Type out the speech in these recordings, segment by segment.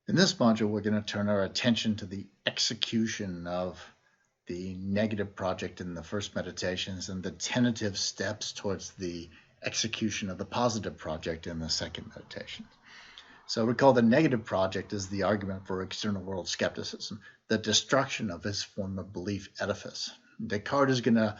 In this module, we're going to turn our attention to the execution of the negative project in the first meditations and the tentative steps towards the execution of the positive project in the second meditation. So recall the negative project is the argument for external world skepticism, the destruction of his form of belief edifice. Descartes is going to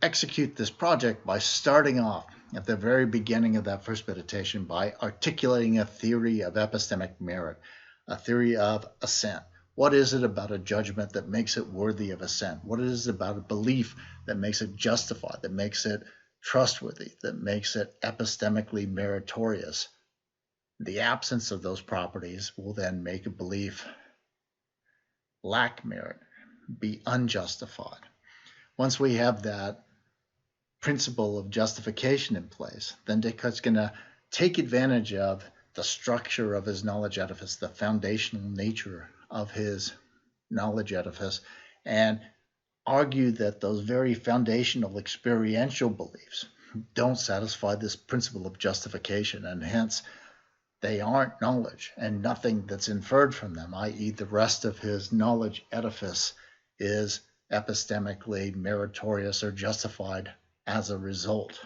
execute this project by starting off at the very beginning of that first meditation by articulating a theory of epistemic merit, a theory of assent. What is it about a judgment that makes it worthy of assent? What is it about a belief that makes it justified, that makes it trustworthy, that makes it epistemically meritorious? The absence of those properties will then make a belief lack merit, be unjustified. Once we have that principle of justification in place, then Descartes is going to take advantage of the structure of his knowledge edifice, the foundational nature of his knowledge edifice, and argue that those very foundational experiential beliefs don't satisfy this principle of justification, and hence they aren't knowledge, and nothing that's inferred from them, i.e. the rest of his knowledge edifice, is epistemically meritorious or justified as a result.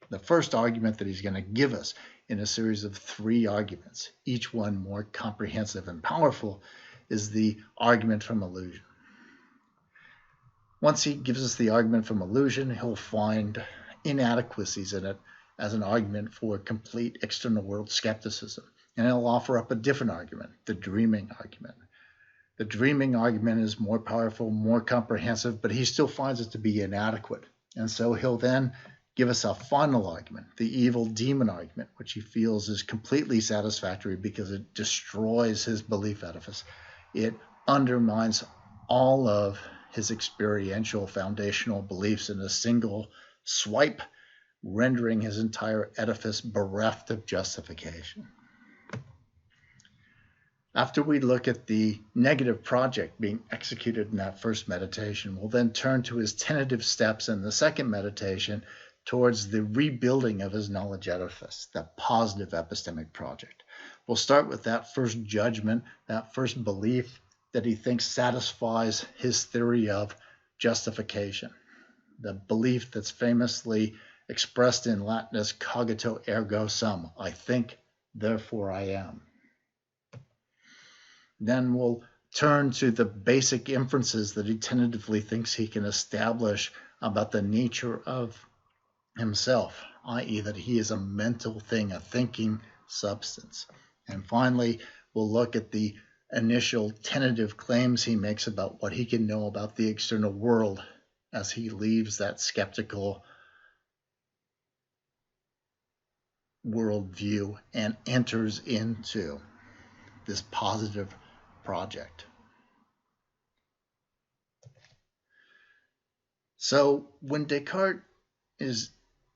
The first argument that he's going to give us in a series of 3 arguments, each one more comprehensive and powerful, is the argument from illusion. Once he gives us the argument from illusion, he'll find inadequacies in it as an argument for complete external world skepticism. And he'll offer up a different argument, the dreaming argument. The dreaming argument is more powerful, more comprehensive, but he still finds it to be inadequate. And so he'll then give us a final argument, the evil demon argument, which he feels is completely satisfactory because it destroys his belief edifice. It undermines all of his experiential foundational beliefs in a single swipe, rendering his entire edifice bereft of justification. After we look at the negative project being executed in that first meditation, we'll then turn to his tentative steps in the second meditation towards the rebuilding of his knowledge edifice, the positive epistemic project. We'll start with that first judgment, that first belief that he thinks satisfies his theory of justification, the belief that's famously expressed in Latin as cogito ergo sum, I think, therefore I am. Then we'll turn to the basic inferences that he tentatively thinks he can establish about the nature of himself, i.e. that he is a mental thing, a thinking substance. And finally, we'll look at the initial tentative claims he makes about what he can know about the external world as he leaves that skeptical worldview and enters into this positive project. So when Descartes is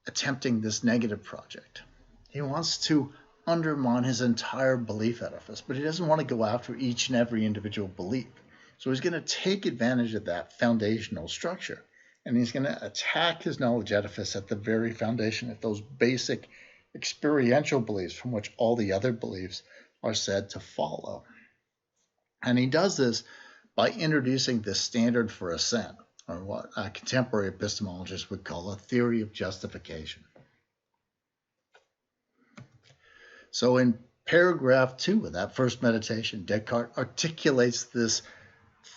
attempting this negative project, he wants to undermine his entire belief edifice, but he doesn't want to go after each and every individual belief. So he's going to take advantage of that foundational structure, and he's going to attack his knowledge edifice at the very foundation of those basic experiential beliefs from which all the other beliefs are said to follow. And he does this by introducing the standard for assent, or what a contemporary epistemologist would call a theory of justification. So in paragraph 2 of that first meditation, Descartes articulates this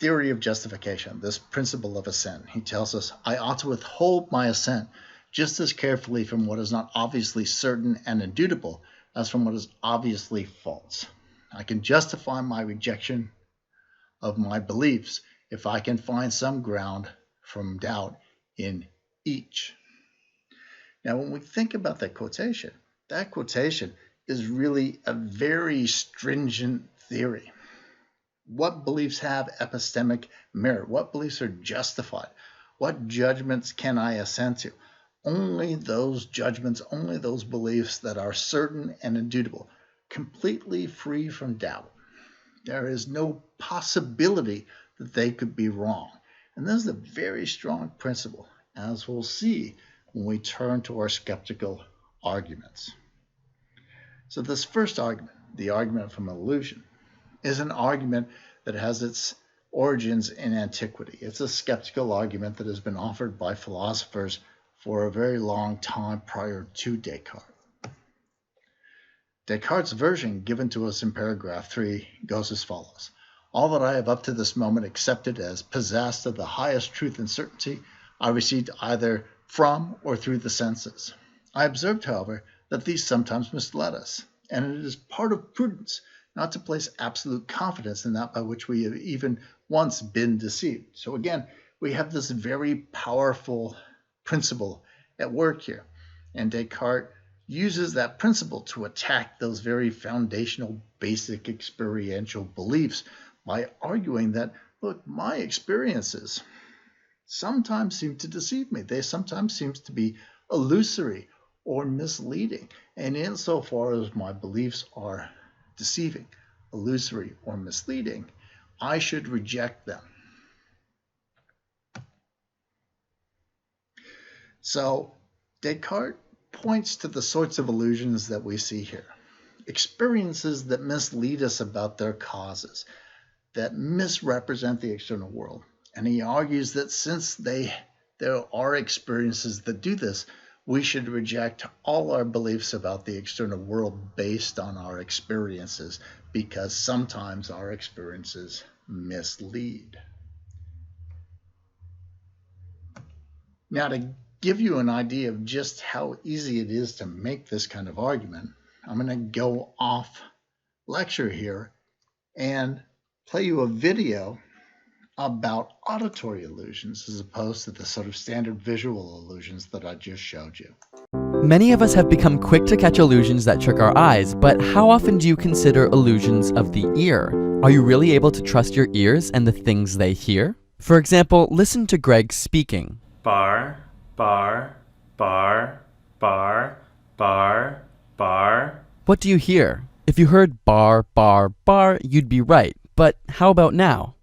theory of justification, this principle of assent. He tells us, I ought to withhold my assent just as carefully from what is not obviously certain and indubitable as from what is obviously false. I can justify my rejection of my beliefs if I can find some ground from doubt in each. Now, when we think about that quotation is really a very stringent theory. What beliefs have epistemic merit? What beliefs are justified? What judgments can I assent to? Only those judgments, only those beliefs that are certain and indubitable, completely free from doubt. There is no possibility that they could be wrong. And this is a very strong principle, as we'll see when we turn to our skeptical arguments. So this first argument, the argument from illusion, is an argument that has its origins in antiquity. It's a skeptical argument that has been offered by philosophers for a very long time prior to Descartes. Descartes' version given to us in paragraph 3 goes as follows. All that I have up to this moment accepted as possessed of the highest truth and certainty, I received either from or through the senses. I observed, however, that these sometimes misled us, and it is part of prudence not to place absolute confidence in that by which we have even once been deceived. So again, we have this very powerful principle at work here, and Descartes uses that principle to attack those very foundational, basic experiential beliefs by arguing that, look, my experiences sometimes seem to deceive me. They sometimes seem to be illusory or misleading. And insofar as my beliefs are deceiving, illusory, or misleading, I should reject them. So Descartes points to the sorts of illusions that we see here. Experiences that mislead us about their causes, that misrepresent the external world. And he argues that since there are experiences that do this, we should reject all our beliefs about the external world based on our experiences, because sometimes our experiences mislead. Now, to give you an idea of just how easy it is to make this kind of argument, I'm going to go off lecture here and play you a video about auditory illusions as opposed to the sort of standard visual illusions that I just showed you. Many of us have become quick to catch illusions that trick our eyes, but how often do you consider illusions of the ear? Are you really able to trust your ears and the things they hear? For example, listen to Greg speaking. Bar, bar, bar, bar, bar, bar. What do you hear? If you heard bar, bar, bar, you'd be right. But how about now?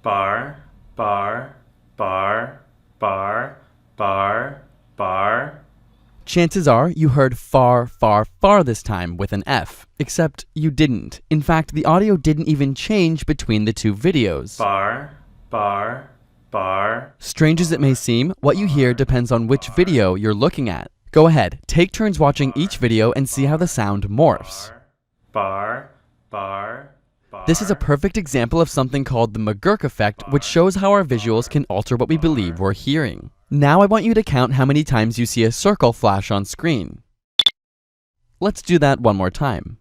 Bar, bar, bar, bar, bar, bar. Chances are you heard far, far, far this time with an F, except you didn't. In fact, the audio didn't even change between the two videos. Bar, bar, bar. Strange as it may seem, what you hear depends on which video you're looking at. Go ahead, take turns watching each video and see how the sound morphs. Bar, bar, bar. This is a perfect example of something called the McGurk effect, which shows how our visuals can alter what we believe we're hearing. Now I want you to count how many times you see a circle flash on screen. Let's do that one more time.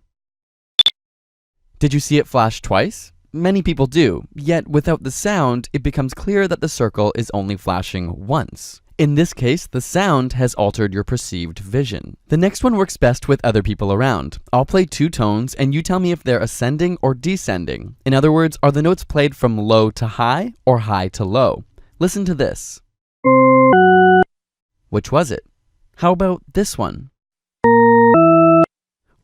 Did you see it flash twice? Many people do, yet without the sound, it becomes clear that the circle is only flashing once. In this case, the sound has altered your perceived vision. The next one works best with other people around. I'll play two tones and you tell me if they're ascending or descending. In other words, are the notes played from low to high or high to low? Listen to this. Which was it? How about this one?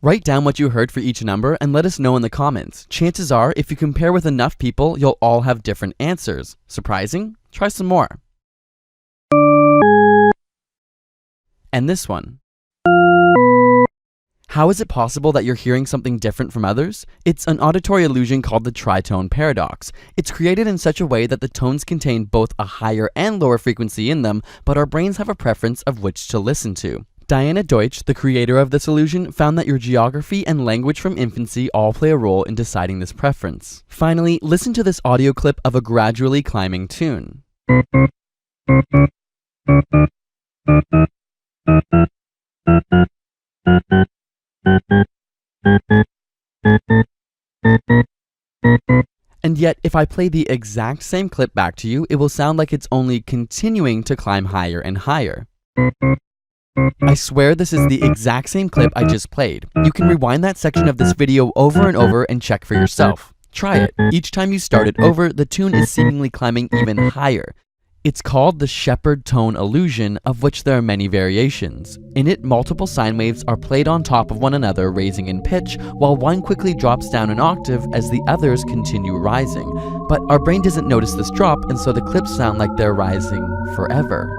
Write down what you heard for each number and let us know in the comments. Chances are, if you compare with enough people, you'll all have different answers. Surprising? Try some more. And this one. How is it possible that you're hearing something different from others? It's an auditory illusion called the tritone paradox. It's created in such a way that the tones contain both a higher and lower frequency in them, but our brains have a preference of which to listen to. Diana Deutsch, the creator of this illusion, found that your geography and language from infancy all play a role in deciding this preference. Finally, listen to this audio clip of a gradually climbing tune. And yet, if I play the exact same clip back to you, it will sound like it's only continuing to climb higher and higher. I swear this is the exact same clip I just played. You can rewind that section of this video over and over and check for yourself. Try it. Each time you start it over, the tune is seemingly climbing even higher. It's called the shepherd tone illusion, of which there are many variations. In it, multiple sine waves are played on top of one another, raising in pitch, while one quickly drops down an octave as the others continue rising. But our brain doesn't notice this drop, and so the clips sound like they're rising forever.